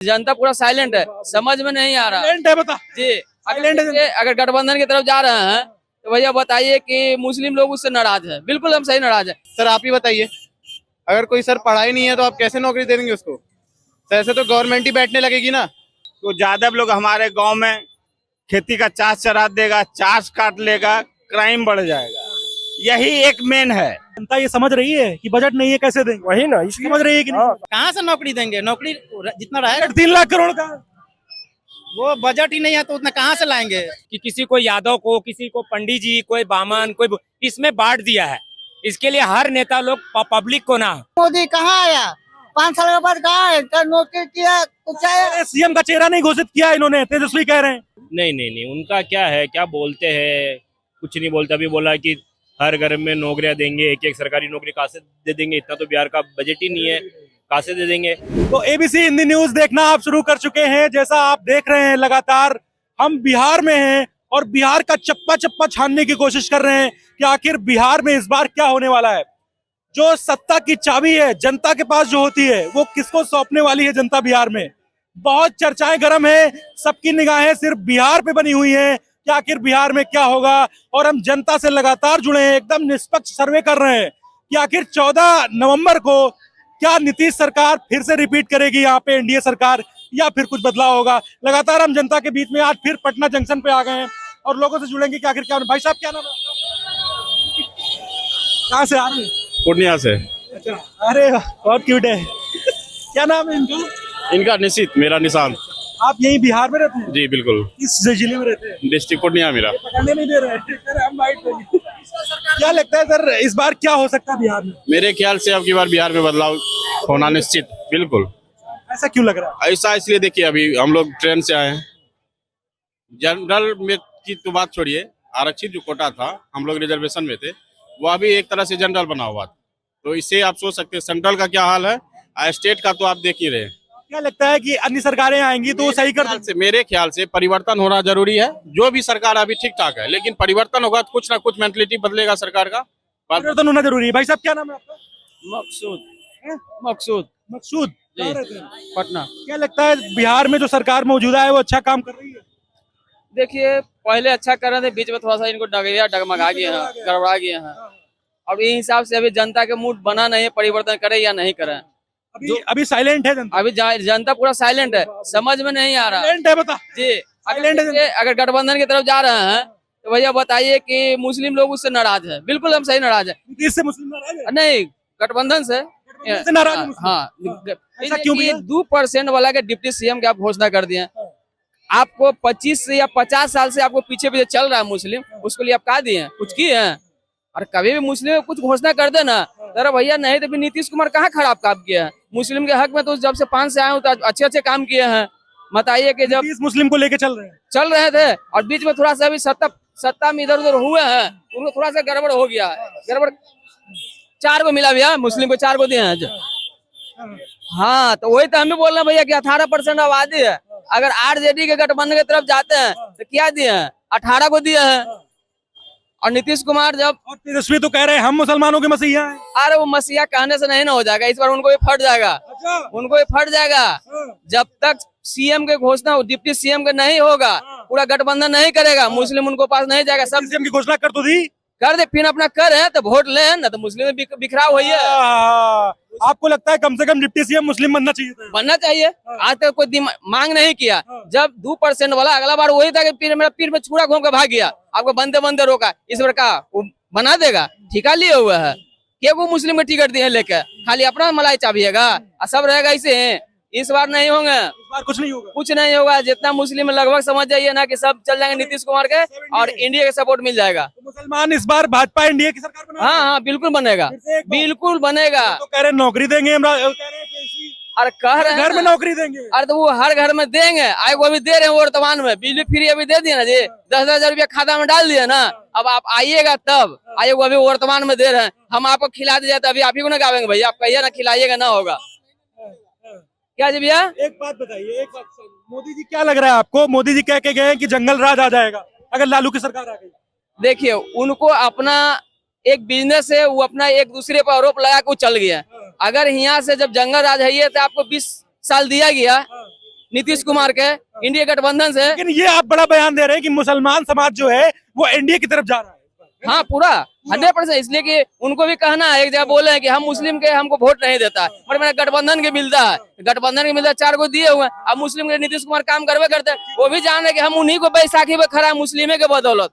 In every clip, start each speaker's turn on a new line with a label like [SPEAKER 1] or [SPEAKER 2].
[SPEAKER 1] जनता पूरा साइलेंट है, समझ में नहीं आ रहा
[SPEAKER 2] साइलेंट है, बता
[SPEAKER 1] जी।
[SPEAKER 2] साइलेंट है।
[SPEAKER 1] अगर गठबंधन की तरफ जा रहे हैं तो भैया बताइए कि मुस्लिम लोग उससे नाराज है, बिल्कुल हम सही नाराज है।
[SPEAKER 3] सर आप ही बताइए, अगर कोई सर पढ़ा ही नहीं है तो आप कैसे नौकरी दे देंगे उसको? तो ऐसे तो गवर्नमेंट ही बैठने लगेगी ना।
[SPEAKER 4] तो यादव लोग हमारे गांव में खेती का चाष चरा देगा, चाष काट लेगा, क्राइम बढ़ जाएगा, यही एक मेन है।
[SPEAKER 2] जनता ये समझ रही है कि बजट नहीं है, कैसे देंगे?
[SPEAKER 5] वही ना, इसलिए
[SPEAKER 2] समझ रही है कि नहीं?
[SPEAKER 6] कहाँ से नौकरी देंगे? नौकरी जितना रहेगा,
[SPEAKER 2] 3 लाख करोड़ का
[SPEAKER 6] वो बजट ही नहीं है तो उतना कहाँ से लाएंगे?
[SPEAKER 5] कि किसी को यादव को, किसी को पंडित जी, कोई बामन, कोई इसमें बांट दिया है। इसके लिए हर नेता लोग पब्लिक को ना।
[SPEAKER 7] मोदी कहाँ आया? 5 साल के बाद कहाँ है? क्या नौकरी किया? कुछ आया?
[SPEAKER 2] सीएम का चेहरा नहीं घोषित किया इन्होंने, तेजस्वी कह रहे हैं।
[SPEAKER 8] नहीं, उनका क्या है, क्या बोलते हैं, कुछ नहीं बोलते। अभी बोला कि हर घर में नौकरियां देंगे, एक सरकारी नौकरी कहाँ से दे देंगे? इतना तो बिहार का बजट ही नहीं है, कहाँ से दे देंगे?
[SPEAKER 2] तो एबीसी हिंदी न्यूज देखना आप शुरू कर चुके हैं। जैसा आप देख रहे हैं, लगातार हम बिहार में हैं और बिहार का चप्पा चप्पा छानने की कोशिश कर रहे हैं कि आखिर बिहार में इस बार क्या होने वाला है। जो सत्ता की चाबी है जनता के पास जो होती है, वो किसको सौंपने वाली है जनता बिहार में? बहुत चर्चाएं गर्म है, सबकी निगाहें सिर्फ बिहार पे बनी हुई हैं कि आखिर बिहार में क्या होगा। और हम जनता से लगातार जुड़े हैं, एकदम निष्पक्ष सर्वे कर रहे हैं कि आखिर 14 नवंबर को क्या नीतीश सरकार फिर से रिपीट करेगी यहाँ पे, एनडीए सरकार, या फिर कुछ बदलाव होगा। लगातार हम जनता के बीच में आज फिर पटना जंक्शन पे आ गए हैं और लोगों से जुड़ेंगे कि आखिर क्या। भाई साहब क्या नाम है? कहाँ से आ रहे हैं?
[SPEAKER 8] पूर्णिया से।
[SPEAKER 2] अच्छा, अरे बहुत क्यूट है। क्या नाम है इनका?
[SPEAKER 8] इनका निश्चित, मेरा निशान।
[SPEAKER 2] आप यही बिहार में रहते हैं?
[SPEAKER 8] जी बिल्कुल।
[SPEAKER 2] किस जिले में रहते हैं?
[SPEAKER 8] डिस्ट्रिक्ट पूर्णिया मेरा।
[SPEAKER 2] पकड़ने नहीं दे रहे हैं। हम वाइट हैं। क्या लगता है सर, इस बार क्या हो सकता है बिहार में?
[SPEAKER 8] मेरे ख्याल से अब की बार बिहार में बदलाव होना निश्चित, बिल्कुल।
[SPEAKER 2] ऐसा क्यों लग रहा है?
[SPEAKER 8] ऐसा इसलिए देखिए, अभी हम लोग ट्रेन से आए हैं। जनरल में की तो बात छोड़िए, आरक्षित जो कोटा था, हम लोग रिजर्वेशन में थे, वह भी एक तरह से जनरल बना हुआ था। तो इससे आप सोच सकते हैं सेंट्रल का क्या हाल है, स्टेट का तो आप देख ही रहे हैं।
[SPEAKER 2] क्या लगता है कि अन्य सरकारें आएंगी तो वो सही कर देंगी?
[SPEAKER 8] मेरे ख्याल से परिवर्तन होना जरूरी है। जो भी सरकार अभी ठीक ठाक है, लेकिन परिवर्तन होगा तो कुछ ना कुछ मेंटलिटी बदलेगा सरकार का।
[SPEAKER 2] परिवर्तन होना जरूरी है। भाई साहब क्या नाम है आपका?
[SPEAKER 1] मकसूद
[SPEAKER 2] मकसूद।
[SPEAKER 1] जी।
[SPEAKER 2] कहाँ रहते हैं?
[SPEAKER 1] पटना।
[SPEAKER 2] क्या लगता है बिहार में जो सरकार मौजूदा है वो अच्छा काम कर रही है?
[SPEAKER 1] देखिए पहले अच्छा कर रहे थे, बीच में थोड़ा सा इनको डगमगा गए हैं, गड़बड़ा गए हैं। अब इस हिसाब से अभी जनता के मूड बना नहीं है, परिवर्तन करे या नहीं करे।
[SPEAKER 2] अभी साइलेंट है जनता।
[SPEAKER 1] अभी जनता पूरा साइलेंट है, समझ में नहीं आ रहा
[SPEAKER 2] साइलेंट है, बता
[SPEAKER 1] जी।
[SPEAKER 2] साइलेंट है।
[SPEAKER 1] अगर गठबंधन की तरफ जा रहे हैं तो भैया बताइए कि मुस्लिम लोग उससे नाराज है, बिल्कुल हम सही नाराज है।
[SPEAKER 2] इससे मुस्लिम नाराज है?
[SPEAKER 1] नहीं, गठबंधन से
[SPEAKER 2] नाराज है मुस्लिम?
[SPEAKER 1] हाँ।
[SPEAKER 2] ऐसा क्यों भैया?
[SPEAKER 1] 2% वाला के डिप्टी सीएम के आप घोषणा कर दिए। आपको 25 या 50 साल से आपको पीछे पीछे चल रहा है मुस्लिम, उसके लिए आप कहा दिए, कुछ किए हैं? और कभी भी मुस्लिम में कुछ घोषणा कर देना अरे भैया, नहीं तो फिर नीतीश कुमार कहाँ खराब काम किया है मुस्लिम के हक में? तो जब से 5 से आए हो तो अच्छे अच्छे काम किए हैं। बताइए कि जब
[SPEAKER 2] मुस्लिम को लेके चल
[SPEAKER 1] रहे थे और बीच में थोड़ा सा अभी सत्ता में इधर उधर हुए हैं, उनको थोड़ा सा गड़बड़ हो गया है। गड़बड़ 4 को मिला भैया, मुस्लिम को 4 को दिए हैं। हाँ, तो वही तो हम भी बोल रहे हैं भैया कि 18% आबादी है। अगर आरजेडी के गठबंधन की तरफ जाते हैं तो क्या दिए हैं? 18 को दिए हैं। और नीतीश कुमार जब,
[SPEAKER 2] और तेजस्वी तो कह रहे हैं हम मुसलमानों के मसीहा हैं।
[SPEAKER 1] अरे वो मसीहा कहने से नहीं ना हो जाएगा, इस बार उनको भी फट जाएगा। उनको भी फट जाएगा। जब तक सीएम के घोषणा डिप्टी सीएम के नहीं होगा, पूरा गठबंधन नहीं करेगा, मुस्लिम उनको पास नहीं जाएगा। सब
[SPEAKER 2] सीएम की घोषणा कर तो दी,
[SPEAKER 1] कर दे, फिर अपना कर है तो वोट ले, ना तो मुस्लिम में बिखराव हुई है।
[SPEAKER 2] आपको लगता है कम से कम डिप्टी सीएम मुस्लिम बनना चाहिए था?
[SPEAKER 1] बनना चाहिए। आज तक कोई मांग नहीं किया। जब 2% वाला अगला बार वही था कि पीर मेरा पीर में छुरा घूम के भाग गया, आपको बंदे बंदे रोका। इस बार का वो बना देगा, ठिका लिए हुआ है। क्या वो मुस्लिम में टिकट दिए लेकर खाली अपना मलाई चाबिएगा और सब रहेगा ऐसे हैं? इस बार नहीं होंगे,
[SPEAKER 2] इस बार कुछ नहीं होगा।
[SPEAKER 1] कुछ नहीं होगा। जितना मुस्लिम में लगभग समझ जाइए ना कि सब चल जाएंगे नीतीश कुमार के और इंडिया का सपोर्ट मिल जाएगा।
[SPEAKER 2] तो मुसलमान इस बार भाजपा एनडीए की सरकार बना?
[SPEAKER 1] हाँ, बिल्कुल बनेगा, बिल्कुल बनेगा।
[SPEAKER 2] तो कह रहे नौकरी देंगे,
[SPEAKER 1] और कह रहे हैं
[SPEAKER 2] घर में नौकरी देंगे।
[SPEAKER 1] अरे तो वो हर घर में देंगे। आए वो अभी दे रहे हैं वर्तमान में, बिजली फ्री अभी दे दिए ना जी, 10,000 रुपया खाता में डाल दिया ना। अब आप आइएगा तब, आइए वो अभी वर्तमान में दे रहे हैं। हम आपको खिला दिया तो अभी आप ही को ना गावेंगे भैया, आप कहिए ना खिलाइएगा, ना होगा क्या जी भैया?
[SPEAKER 2] एक बात बताइए, एक बात, मोदी जी क्या लग रहा है आपको? मोदी जी कह के गए कि जंगल राज आ जाएगा अगर लालू की सरकार आ गई।
[SPEAKER 1] देखिए उनको अपना एक बिजनेस है, वो अपना एक दूसरे पर आरोप लगा के चल गया। अगर यहाँ से जब जंगल राज है तो आपको 20 साल दिया गया, नीतीश कुमार के इंडिया गठबंधन से।
[SPEAKER 2] लेकिन ये आप बड़ा बयान दे रहे हैं कि मुसलमान समाज जो है वो एनडीए की तरफ जा रहा है।
[SPEAKER 1] हाँ पूरा 100%, इसलिए कि उनको भी कहना है, एक जगह बोले हैं कि हम मुस्लिम के हमको वोट नहीं देता है, पर मेरा गठबंधन के मिलता है, गठबंधन के मिलता है, 4 को दिए हुए हैं। अब मुस्लिम के नीतीश कुमार काम करवे करते हैं, वो भी जान रहे कि हम उन्हीं को बैसाखी पे खड़ा मुस्लिम के बदौलत,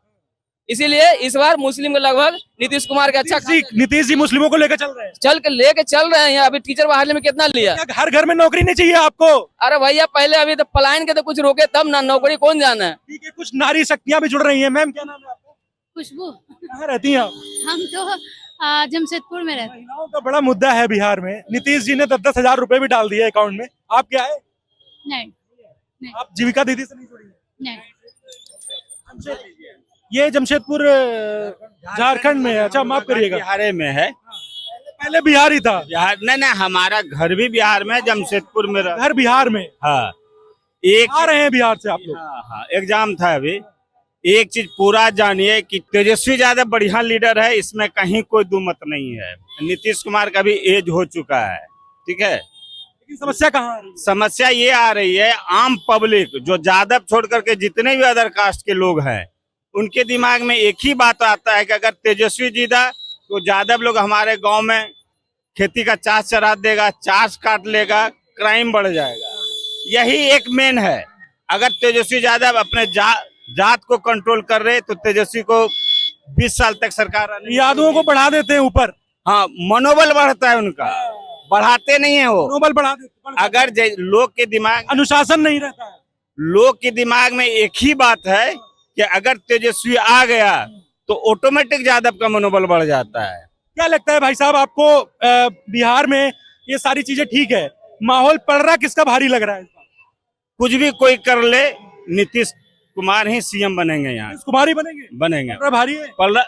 [SPEAKER 1] इसीलिए इस बार मुस्लिम के लगभग नीतीश कुमार के अच्छा
[SPEAKER 2] नीतीश जी मुस्लिमों को लेकर चल रहे हैं।
[SPEAKER 1] लेके चल रहे हैं। अभी टीचर बहाली में कितना लिया?
[SPEAKER 2] क्या हर घर में नौकरी नहीं चाहिए आपको?
[SPEAKER 1] अरे भैया पहले अभी तो पलायन के तो कुछ रोके तब ना, नौकरी कौन जाना है।
[SPEAKER 2] ठीक है, कुछ नारी शक्तियां भी जुड़ रही हैं। मैम क्या नाम है आपका?
[SPEAKER 9] खुशबू।
[SPEAKER 2] कहाँ रहती हैं आप?
[SPEAKER 9] हम तो जमशेदपुर में रहते हैं।
[SPEAKER 2] महिलाओं का बड़ा मुद्दा है बिहार में। नीतीश जी ने 10-10 हजार रुपए भी डाल दिए अकाउंट में। आप क्या है?
[SPEAKER 9] नहीं
[SPEAKER 2] आप जीविका दीदी से नहीं जुड़ी?
[SPEAKER 9] नहीं।
[SPEAKER 2] ये जमशेदपुर झारखंड में है। अच्छा माफ करिएगा,
[SPEAKER 4] बिहार में है।
[SPEAKER 2] पहले बिहार ही था।
[SPEAKER 4] बिहार नहीं, हमारा घर भी बिहार में, जमशेदपुर में
[SPEAKER 2] घर बिहार में।
[SPEAKER 4] हाँ,
[SPEAKER 2] आ रहे हैं बिहार से आप लोग?
[SPEAKER 4] हाँ, एग्जाम था अभी। एक चीज पूरा जानिए कि तेजस्वी ज्यादा बढ़िया लीडर है, इसमें कहीं कोई दुमत नहीं है। नीतीश कुमार का भी एज हो चुका है, ठीक है।
[SPEAKER 2] लेकिन समस्या कहाँ आ रही है?
[SPEAKER 4] समस्या ये आ रही है, आम पब्लिक जो यादव छोड़ करके जितने भी अदर कास्ट के लोग हैं, उनके दिमाग में एक ही बात आता है कि अगर तेजस्वी जीता तो यादव लोग हमारे गांव में खेती का चाष चरा देगा, चाष काट लेगा, क्राइम बढ़ जाएगा। यही एक मेन है। अगर तेजस्वी यादव अपने जात को कंट्रोल कर रहे तो तेजस्वी को 20 साल तक सरकार
[SPEAKER 2] यादवों को बढ़ा देते हैं ऊपर।
[SPEAKER 4] हाँ, मनोबल बढ़ता है उनका, बढ़ाते नहीं है वो।
[SPEAKER 2] मनोबल बढ़ा देते।
[SPEAKER 4] अगर लोग के दिमाग,
[SPEAKER 2] अनुशासन नहीं रहता है।
[SPEAKER 4] लोग के दिमाग में एक ही बात है कि अगर तेजस्वी आ गया तो ऑटोमेटिक यादव का मनोबल बढ़ जाता है।
[SPEAKER 2] क्या लगता है भाई साहब आपको, बिहार में ये सारी चीजें ठीक है, माहौल पड़ रहा किसका भारी लग रहा है?
[SPEAKER 4] कुछ भी कोई कर ले, नीतीश कुमार ही सीएम बनेंगे। यहाँ
[SPEAKER 2] कुमार ही बनेंगे भारी है।
[SPEAKER 4] पर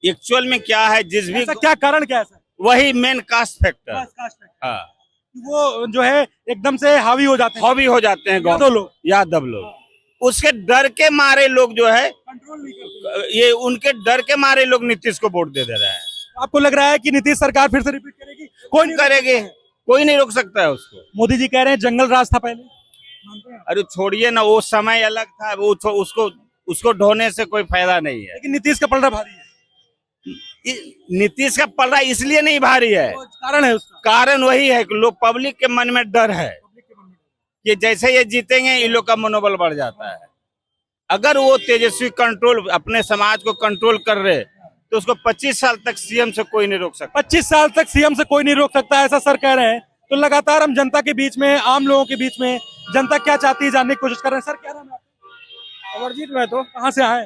[SPEAKER 4] एक्चुअल में क्या है, जिस भी
[SPEAKER 2] क्या कारण क्या है?
[SPEAKER 4] वही मेन कास्ट फैक्टर। हाँ,
[SPEAKER 2] वो जो है एकदम से हावी हो जाते हैं गाँव
[SPEAKER 4] यादव लोग। उसके डर के मारे लोग जो है
[SPEAKER 2] कंट्रोल नहीं करते।
[SPEAKER 4] ये उनके डर के मारे लोग नीतीश को वोट दे रहे हैं।
[SPEAKER 2] आपको लग रहा है कि नीतीश सरकार फिर से रिपीट करेगी? कोई नहीं
[SPEAKER 4] करेगी, कोई नहीं रोक सकता है उसको।
[SPEAKER 2] मोदी जी कह रहे हैं जंगल राज था पहले।
[SPEAKER 4] अरे छोड़िए ना, वो समय अलग था, वो उसको ढोने से कोई फायदा नहीं है।
[SPEAKER 2] लेकिन नीतीश का पलड़ा भारी है।
[SPEAKER 4] नीतीश का पलड़ा इसलिए नहीं भारी है,
[SPEAKER 2] कारण है उसका।
[SPEAKER 4] कारण वही है कि लोग, पब्लिक के मन में डर है कि जैसे ये जीतेंगे इन लोग का मनोबल बढ़ जाता है। अगर वो तेजस्वी कंट्रोल अपने समाज को कंट्रोल कर रहे तो उसको 25 साल तक सीएम से कोई नहीं रोक सकता।
[SPEAKER 2] 25 साल तक सीएम से कोई नहीं रोक सकता, ऐसा सर कह रहे हैं। तो लगातार हम जनता के बीच में, आम लोगों के बीच में जनता क्या चाहती है जानने की कोशिश कर रहे हैं। सर क्या नाम है आपका?
[SPEAKER 6] अमरजीत मैं तो
[SPEAKER 2] कहाँ से आए?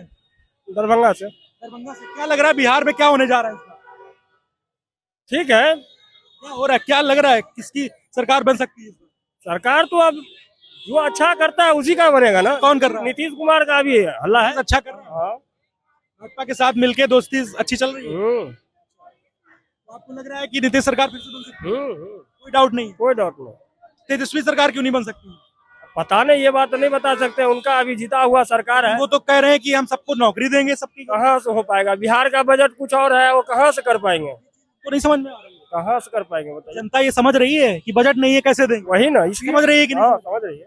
[SPEAKER 6] दरभंगा से।
[SPEAKER 2] दरभंगा से। क्या लग रहा है बिहार में क्या होने जा रहा है?
[SPEAKER 6] ठीक है,
[SPEAKER 2] क्या हो रहा है? क्या लग रहा है किसकी सरकार बन सकती है?
[SPEAKER 6] सरकार तो अब जो अच्छा करता है उसी का बनेगा ना।
[SPEAKER 2] कौन कर रहा है?
[SPEAKER 6] नीतीश कुमार का भी हल्ला है।
[SPEAKER 2] अच्छा कर रहा है।
[SPEAKER 6] हाँ।
[SPEAKER 2] भाजपा के साथ मिलके दोस्ती अच्छी चल रही है। तो आपको लग रहा है कि नीतीश सरकार फिर से बन सकती है? कोई डाउट नहीं।
[SPEAKER 6] कोई डाउट नहीं।
[SPEAKER 2] तेजस्वी सरकार क्यों नहीं बन सकती?
[SPEAKER 6] पता नहीं, ये बात तो नहीं बता सकते, उनका अभी जीता हुआ सरकार है।
[SPEAKER 2] वो तो कह रहे हैं कि हम सबको नौकरी देंगे, सबकी।
[SPEAKER 6] कहाँ से हो पाएगा? बिहार का बजट कुछ और है, वो कहाँ से कर पाएंगे?
[SPEAKER 2] तो नहीं समझ में आ रहा है।
[SPEAKER 6] कहाँ से कर पाएंगे बताइए?
[SPEAKER 2] जनता ये समझ रही है कि बजट नहीं है, कैसे देंगे?
[SPEAKER 6] वही ना, इसलिए
[SPEAKER 2] समझ रही है कि नहीं?
[SPEAKER 6] हाँ, समझ रही है।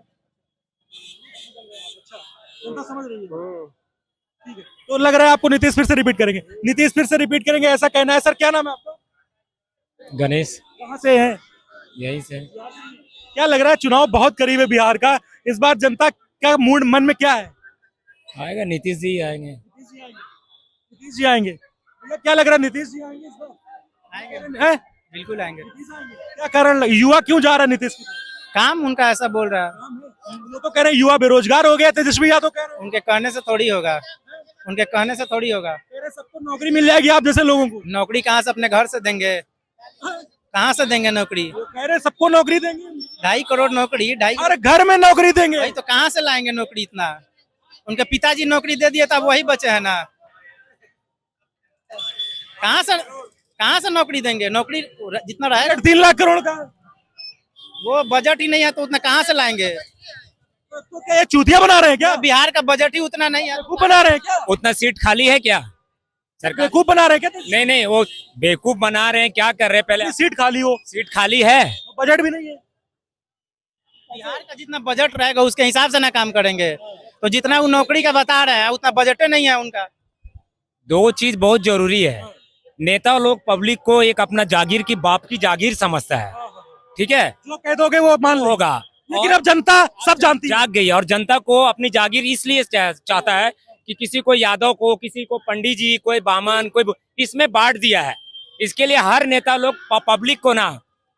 [SPEAKER 2] जनता समझ रही है। ठीक है, तो लग रहा है आपको नीतीश फिर से रिपीट करेंगे? नीतीश फिर से रिपीट करेंगे ऐसा कहना है। सर क्या नाम है आपका?
[SPEAKER 5] गणेश।
[SPEAKER 2] कहाँ से हैं?
[SPEAKER 5] यही से।
[SPEAKER 2] क्या लग रहा है, चुनाव बहुत करीब है बिहार का, इस बार जनता का मूड मन में क्या है?
[SPEAKER 5] आएगा नीतीश जी आएंगे।
[SPEAKER 2] नीतीश जी आएंगे। भैया क्या लग रहा है, नीतीश जी आएंगे इस बार? आएंगे,
[SPEAKER 6] बिल्कुल आएंगे।
[SPEAKER 2] क्या कारण, युवा क्यों जा रहा है नीतीश की तरफ?
[SPEAKER 6] काम उनका ऐसा बोल रहा है।
[SPEAKER 2] वो तो कह रहे हैं युवा बेरोजगार हो गया, तेजस्वी यादव कह रहे हैं।
[SPEAKER 6] उनके कहने से थोड़ी होगा, उनके कहने से थोड़ी होगा।
[SPEAKER 2] कह रहे सबको नौकरी मिल जाएगी आप जैसे लोगों को।
[SPEAKER 6] नौकरी कहाँ से अपने घर से देंगे? कहाँ से देंगे नौकरी?
[SPEAKER 2] वो कह रहे सबको नौकरी देंगे।
[SPEAKER 6] 2.5 करोड़ नौकरी, 2.5।
[SPEAKER 2] अरे घर में नौकरी देंगे।
[SPEAKER 6] भाई तो कहाँ से लाएंगे नौकरी इतना? उनके पिताजी नौकरी दे दिए, तब वही बचे है ना। कहाँ से नौकरी देंगे? नौकरी जितना रहेगा
[SPEAKER 2] 3 लाख करोड़ का
[SPEAKER 6] वो बजट ही नहीं है, तो उतना कहाँ से लाएंगे?
[SPEAKER 2] तो क्या ये चूतिया बना रहे हैं क्या?
[SPEAKER 6] बिहार का बजट ही उतना नहीं है।
[SPEAKER 2] बेवकूफ बना रहे हैं क्या?
[SPEAKER 5] उतना सीट खाली है क्या सरकार?
[SPEAKER 2] बेवकूफ बना रहे हैं क्या?
[SPEAKER 5] नहीं नहीं, वो बेवकूफ बना रहे हैं, क्या कर रहे हैं? पहले
[SPEAKER 2] सीट खाली हो,
[SPEAKER 5] सीट खाली है,
[SPEAKER 2] बजट भी नहीं है।
[SPEAKER 6] बिहार का जितना बजट रहेगा उसके हिसाब से ना काम करेंगे। तो जितना वो नौकरी का बता रहे हैं उतना बजट नहीं है उनका।
[SPEAKER 5] दो चीज बहुत जरूरी है। नेता लोग पब्लिक को एक अपना जागीर की बाप की जागीर समझता है, ठीक है,
[SPEAKER 2] जो कह दोगे वो मान लो
[SPEAKER 5] होगा।
[SPEAKER 2] लेकिन
[SPEAKER 5] और
[SPEAKER 2] अब जनता सब जानती है।
[SPEAKER 5] जाग गई है और जनता को अपनी जागीर इसलिए चाहता है कि किसी को यादव को, किसी को पंडित जी, कोई बामन, कोई इसमें बांट दिया है। इसके लिए हर नेता लोग पब्लिक को ना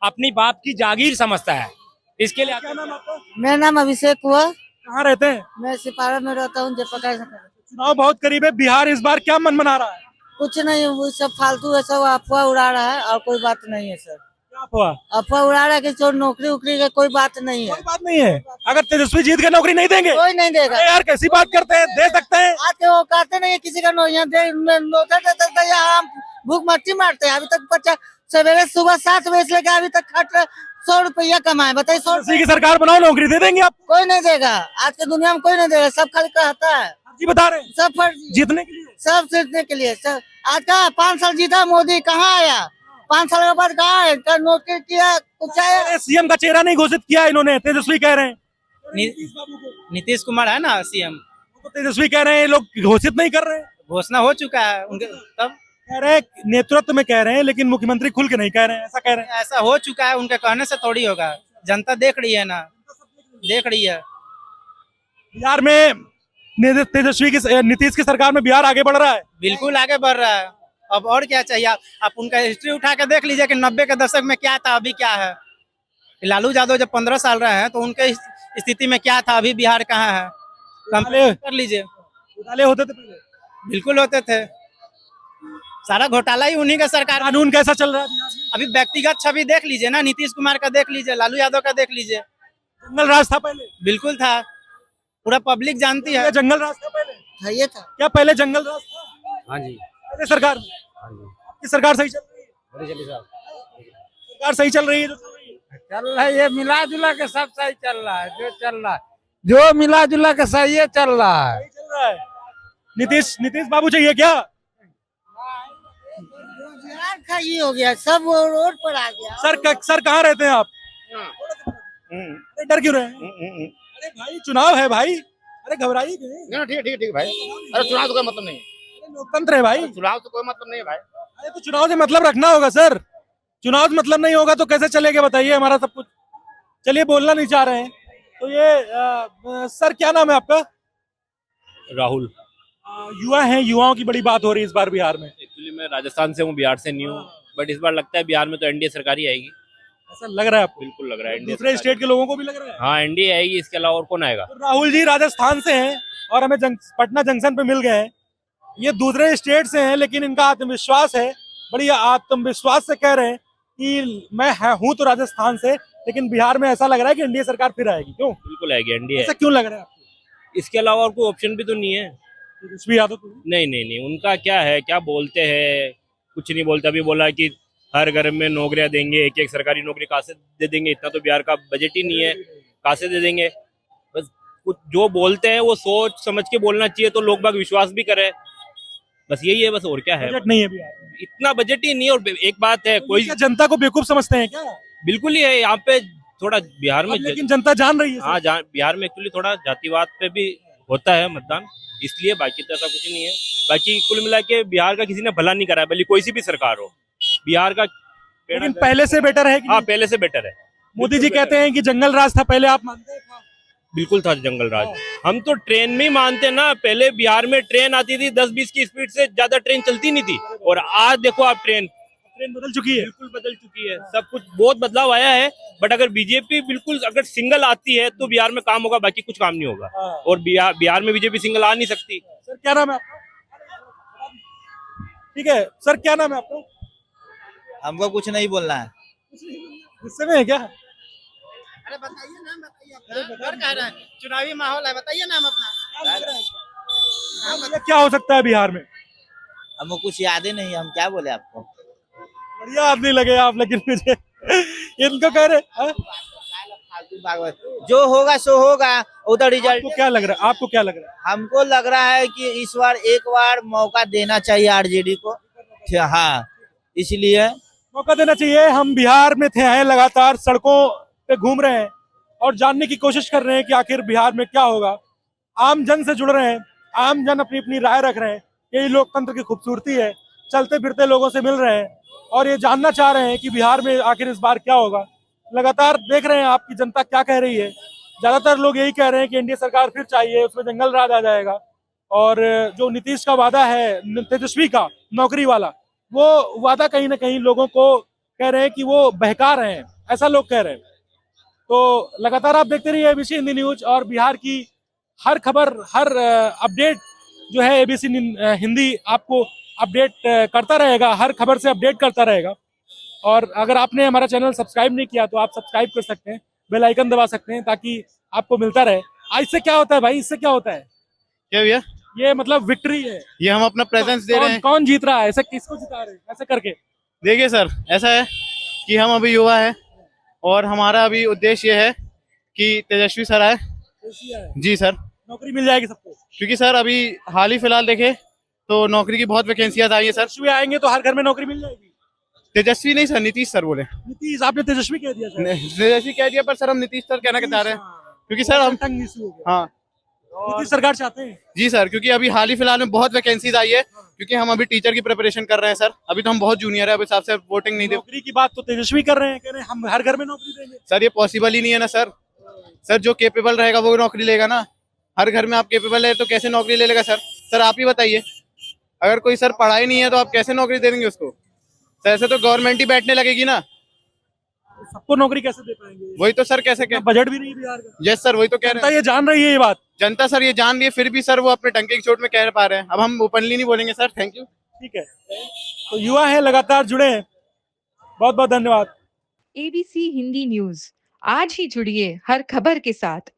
[SPEAKER 5] अपनी बाप की जागीर समझता है। इसके लिए
[SPEAKER 2] क्या नाम आपका?
[SPEAKER 7] मेरा नाम अभिषेक हुआ।
[SPEAKER 2] कहाँ रहते हैं?
[SPEAKER 7] मैं सिपारा में रहता हूँ जयप्रकाश नगर।
[SPEAKER 2] चुनाव बहुत करीब है, बिहार इस बार क्या मन बना रहा है?
[SPEAKER 7] कुछ नहीं, वो सब फालतू है, सब अफवाह उड़ा रहा है और कोई बात नहीं है सर।
[SPEAKER 2] क्या हुआ?
[SPEAKER 7] अफवाह उड़ा रहा है कि जो नौकरी उकरी का कोई बात नहीं है।
[SPEAKER 2] कोई बात नहीं है। अगर तेजस्वी जीत के नौकरी नहीं देंगे?
[SPEAKER 7] कोई नहीं देगा।
[SPEAKER 2] अरे यार कैसी बात करते हैं, दे सकते हैं।
[SPEAKER 7] आज के वो कहते नहीं है किसी का यहाँ नौकर दे सकता है, यहाँ हम भूख मट्टी मारते हैं। अभी तक बच्चा सवेरे सुबह 7 बजे से लेकर अभी तक खट 100 रुपया कमाए, बताइए। 100
[SPEAKER 2] तेजस्वी की सरकार बनाओ, नौकरी दे देंगे आप?
[SPEAKER 7] कोई नहीं देगा। आज के दुनिया में कोई नहीं देगा, सब खाली कहता है।
[SPEAKER 2] जी बता रहे हैं
[SPEAKER 7] सब फर्जी,
[SPEAKER 2] जीतने के लिए।
[SPEAKER 7] सब जीतने के लिए। सब आज का 5 साल जीता मोदी, कहाँ आया? 5 साल के बाद कहाँ है? नौकरी किया कुछ आया?
[SPEAKER 2] सीएम का चेहरा नहीं घोषित किया इन्होंने, तेजस्वी कह रहे हैं।
[SPEAKER 6] नीतीश कुमार है ना सीएम,
[SPEAKER 2] तो तेजस्वी कह रहे हैं, ये लोग घोषित नहीं कर रहे हैं।
[SPEAKER 6] घोषणा हो चुका है उनके। तब
[SPEAKER 2] कह रहे हैं नेतृत्व में कह रहे हैं, लेकिन मुख्यमंत्री खुल के नहीं कह रहे हैं, ऐसा कह रहे हैं।
[SPEAKER 6] ऐसा हो चुका है, उनके कहने से थोड़ी होगा। जनता देख रही है ना, देख रही है।
[SPEAKER 2] बिहार में तेजस्वी की, नीतीश की सरकार में बिहार आगे बढ़ रहा है।
[SPEAKER 6] बिल्कुल आगे बढ़ रहा है। अब और क्या चाहिए? आप उनका हिस्ट्री उठा के देख लीजिए कि 90 के दशक में क्या था, अभी क्या है। लालू यादव जब 15 साल रहे हैं तो उनके स्थिति में क्या था, अभी बिहार कहाँ है, कंपेयर कर लीजिए।
[SPEAKER 2] घोटाले होते थे पहले,
[SPEAKER 6] बिल्कुल होते थे। सारा घोटाला ही उन्हीं का सरकार।
[SPEAKER 2] कानून कैसा चल रहा है बिहार में?
[SPEAKER 6] अभी व्यक्तिगत छवि देख लीजिए ना, नीतीश कुमार का देख लीजिए, लालू यादव का देख लीजिए।
[SPEAKER 2] जंगल राज था पहले।
[SPEAKER 6] बिल्कुल था, पूरा पब्लिक जानती है।
[SPEAKER 2] क्या जंगल राज था पहले?
[SPEAKER 7] था, ये था।
[SPEAKER 2] क्या पहले जंगल राज था?
[SPEAKER 5] हाँ जी,
[SPEAKER 2] पहले सरकार में?
[SPEAKER 5] हाँ जी,
[SPEAKER 2] आपकी सरकार सही चल रही है?
[SPEAKER 5] बड़ी जल्दी साहब
[SPEAKER 2] सरकार सही चल रही है जो चल रही है?
[SPEAKER 5] चल रहा है। ये मिला जुला के सब सही चल रहा है, जो चल रहा है, जो मिला जुला के सही है चल रहा है।
[SPEAKER 2] सही चल रहा है। नीतीश बाबू चाहिए क्या?
[SPEAKER 7] बिहार का ये हो गया, सब वो रोड पर आ गया।
[SPEAKER 2] सर कहाँ रहते हैं आप? अरे डर क्यों रहे हैं? अरे भाई चुनाव है भाई, अरे घबराइए क्यों?
[SPEAKER 3] ठीक भाई। अरे चुनाव तो कोई मतलब नहीं है।
[SPEAKER 2] अरे लोकतंत्र है भाई।
[SPEAKER 3] चुनाव तो कोई मतलब नहीं है भाई।
[SPEAKER 2] अरे तो चुनाव से मतलब रखना होगा सर। चुनाव से मतलब नहीं होगा तो कैसे चलेगा बताइए हमारा सब कुछ। चलिए बोलना नहीं चाह रहे हैं तो ये सर क्या नाम है आपका?
[SPEAKER 10] राहुल।
[SPEAKER 2] युवा हैं, युवाओं की बड़ी बात हो रही है इस बार बिहार में।
[SPEAKER 10] एक्चुअली मैं राजस्थान से हूँ, बिहार से नहीं हूँ, बट इस बार लगता है बिहार में तो एनडीए सरकार ही आएगी।
[SPEAKER 2] ऐसा लग रहा है आपको?
[SPEAKER 10] बिल्कुल लग रहा है एनडीए
[SPEAKER 2] दूसरे स्टेट के लोगों को भी लग रहा है?
[SPEAKER 10] हाँ एनडीए आएगी, इसके अलावा और कौन आएगा?
[SPEAKER 2] तो राहुल जी राजस्थान से हैं और हमें पटना जंक्शन पे मिल गए हैं। ये दूसरे स्टेट से हैं लेकिन इनका आत्मविश्वास है, बड़ी आत्मविश्वास से कह रहे हैं कि मैं हूँ तो राजस्थान से, लेकिन बिहार में ऐसा लग रहा है कि एनडीए सरकार फिर आएगी। क्यों?
[SPEAKER 10] बिल्कुल आएगी एनडीए।
[SPEAKER 2] ऐसा क्यों लग रहा है आपको?
[SPEAKER 10] इसके अलावा और कोई ऑप्शन भी तो नहीं है।
[SPEAKER 2] तेजस्वी यादव तो
[SPEAKER 10] नहीं, उनका क्या है, क्या बोलते हैं, कुछ नहीं बोलते। अभी बोला कि हर घर में नौकरियां देंगे, एक सरकारी नौकरी कहाँ से दे देंगे, इतना तो बिहार का बजट ही नहीं है, कहाँ से दे देंगे। बस कुछ जो बोलते हैं वो सोच समझ के बोलना चाहिए तो लोग बाग विश्वास भी करें, बस यही है। बस और क्या है,
[SPEAKER 2] बजट नहीं है बिहार में।
[SPEAKER 10] इतना बजट ही नहीं है। और एक बात है, कोई
[SPEAKER 2] क्या जनता को बेवकूफ समझते हैं क्या?
[SPEAKER 10] बिल्कुल ही है यहाँ पे थोड़ा बिहार में।
[SPEAKER 2] लेकिन जनता जान रही है।
[SPEAKER 10] हाँ बिहार में एक्चुअली थोड़ा जातिवाद पे भी होता है मतदान, इसलिए। बाकी तो ऐसा कुछ नहीं है। बाकी कुल मिला के बिहार का किसी ने भला नहीं करा है, भले कोई सी भी सरकार हो। बिहार का
[SPEAKER 2] लेकिन पहले से बेटर है कि
[SPEAKER 10] हाँ पहले से बेटर है।
[SPEAKER 2] मोदी जी कहते हैं कि जंगल राज था पहले, आप मानते हैं?
[SPEAKER 10] बिल्कुल था जंगल राज। हम तो ट्रेन में ही मानते ना, पहले बिहार में ट्रेन आती थी 10-20 की स्पीड से ज्यादा ट्रेन चलती नहीं थी, और आज देखो आप ट्रेन
[SPEAKER 2] बदल चुकी है।
[SPEAKER 10] बिल्कुल बदल चुकी है, सब कुछ बहुत बदलाव आया है। बट अगर बीजेपी बिल्कुल अगर सिंगल आती है तो बिहार में काम होगा, बाकी कुछ काम नहीं होगा। और बिहार में बीजेपी सिंगल आ नहीं सकती।
[SPEAKER 2] सर क्या नाम है आपका? ठीक है सर, क्या नाम है आपका?
[SPEAKER 6] हमको कुछ नहीं बोलना है।
[SPEAKER 2] गुस्से में है क्या?
[SPEAKER 6] अरे बताइए नाम, बताइए घर कह रहे हैं, चुनावी माहौल है, बताइए नाम अपना।
[SPEAKER 2] क्या हो सकता है बिहार में?
[SPEAKER 6] हमको कुछ याद ही नहीं, हम क्या बोले आपको।
[SPEAKER 2] बढ़िया आदमी लगे आप, लेकिन मुझे इनको कह रहे
[SPEAKER 6] जो होगा सो होगा, उधर रिजल्ट।
[SPEAKER 2] आपको क्या लग रहा है? आपको क्या लग रहा है?
[SPEAKER 6] हमको लग रहा है कि इस बार एक बार मौका देना चाहिए आरजेडी को। हाँ इसलिए
[SPEAKER 2] मौका देना चाहिए। हम बिहार में थे, हैं लगातार सड़कों पे घूम रहे हैं और जानने की कोशिश कर रहे हैं कि आखिर बिहार में क्या होगा। आम जन से जुड़ रहे हैं, आम जन अपनी अपनी राय रख रहे हैं। यही लोकतंत्र की खूबसूरती है, चलते फिरते लोगों से मिल रहे हैं और ये जानना चाह रहे हैं कि बिहार में आखिर इस बार क्या होगा। लगातार देख रहे हैं आपकी जनता क्या कह रही है। ज्यादातर लोग यही कह रहे हैं कि एनडीए सरकार फिर चाहिए, उसमें जंगल राज आ जाएगा। और जो नीतीश का वादा है तेजस्वी का नौकरी वाला, वो वादा कहीं ना कहीं लोगों को कह रहे हैं कि वो बहका रहे हैं, ऐसा लोग कह रहे हैं। तो लगातार आप देखते रहिए एबीसी हिंदी न्यूज और बिहार की हर खबर, हर अपडेट जो है एबीसी हिंदी आपको अपडेट करता रहेगा, हर खबर से अपडेट करता रहेगा। और अगर आपने हमारा चैनल सब्सक्राइब नहीं किया तो आप सब्सक्राइब कर सकते हैं, बेल आइकन दबा सकते हैं ताकि आपको मिलता रहे। इससे क्या होता है भाई, इससे क्या होता है?
[SPEAKER 3] क्या भैया?
[SPEAKER 2] ये मतलब विक्ट्री है,
[SPEAKER 3] ये हम अपना प्रेजेंस दे रहे हैं।
[SPEAKER 2] कौन जीत रहा है, ऐसे किसको जिता रहे हैं ऐसे करके?
[SPEAKER 3] देखिए सर, ऐसा है कि हम अभी युवा है और हमारा अभी उद्देश्य ये है कि तेजस्वी सर आए। जी सर,
[SPEAKER 2] नौकरी मिल जाएगी सबको,
[SPEAKER 3] क्योंकि सर अभी हाल ही फिलहाल देखे तो नौकरी की बहुत वैकेंसियां आई है सर।
[SPEAKER 2] तेजस्वी आएंगे तो हर घर में नौकरी मिल जाएगी।
[SPEAKER 3] तेजस्वी नहीं सर, नीतीश सर बोले।
[SPEAKER 2] नीतीश, आपने तेजस्वी कह दिया सर।
[SPEAKER 3] तेजस्वी कह दिया, पर सर हम नीतीश सर कहना चाह रहे हैं क्योंकि सर हम हाँ
[SPEAKER 2] नीतीश सरकार चाहते हैं।
[SPEAKER 3] जी सर, क्योंकि अभी हाल ही फिलहाल में बहुत वैकेंसीज आई है, क्योंकि हम अभी टीचर की प्रिपरेशन कर रहे हैं सर। अभी तो हम बहुत जूनियर है, अभी हिसाब से वोटिंग नहीं दे।
[SPEAKER 2] नौकरी की बात तो तेजस्वी कर रहे हैं, कह रहे हैं हम हर घर में नौकरी देंगे।
[SPEAKER 3] सर ये पॉसिबल ही नहीं है ना सर। सर जो केपेबल रहेगा वो नौकरी लेगा ना। हर घर में आप केपेबल है तो कैसे नौकरी ले लेगा सर? सर आप ही बताइए, अगर कोई सर पढ़ा ही नहीं है तो आप कैसे नौकरी दे देंगे उसको? सर ऐसे तो गवर्नमेंट ही बैठने लगेगी ना।
[SPEAKER 2] सबको नौकरी कैसे दे पाएंगे?
[SPEAKER 3] वही तो सर कैसे
[SPEAKER 2] बजट भी नहीं बिहार का।
[SPEAKER 3] यस सर, वही तो कह रहे
[SPEAKER 2] जनता
[SPEAKER 3] हैं।
[SPEAKER 2] ये जान रही है ये बात।
[SPEAKER 3] जनता सर ये जान रही है, फिर भी सर वो अपने टंके की चोट में कह पा रहे हैं। अब हम ओपनली नहीं बोलेंगे सर। Thank you.
[SPEAKER 2] ठीक है, तो युवा है, लगातार जुड़े हैं। बहुत बहुत धन्यवाद।
[SPEAKER 11] एबीसी हिंदी न्यूज, आज ही जुड़िए हर खबर के साथ।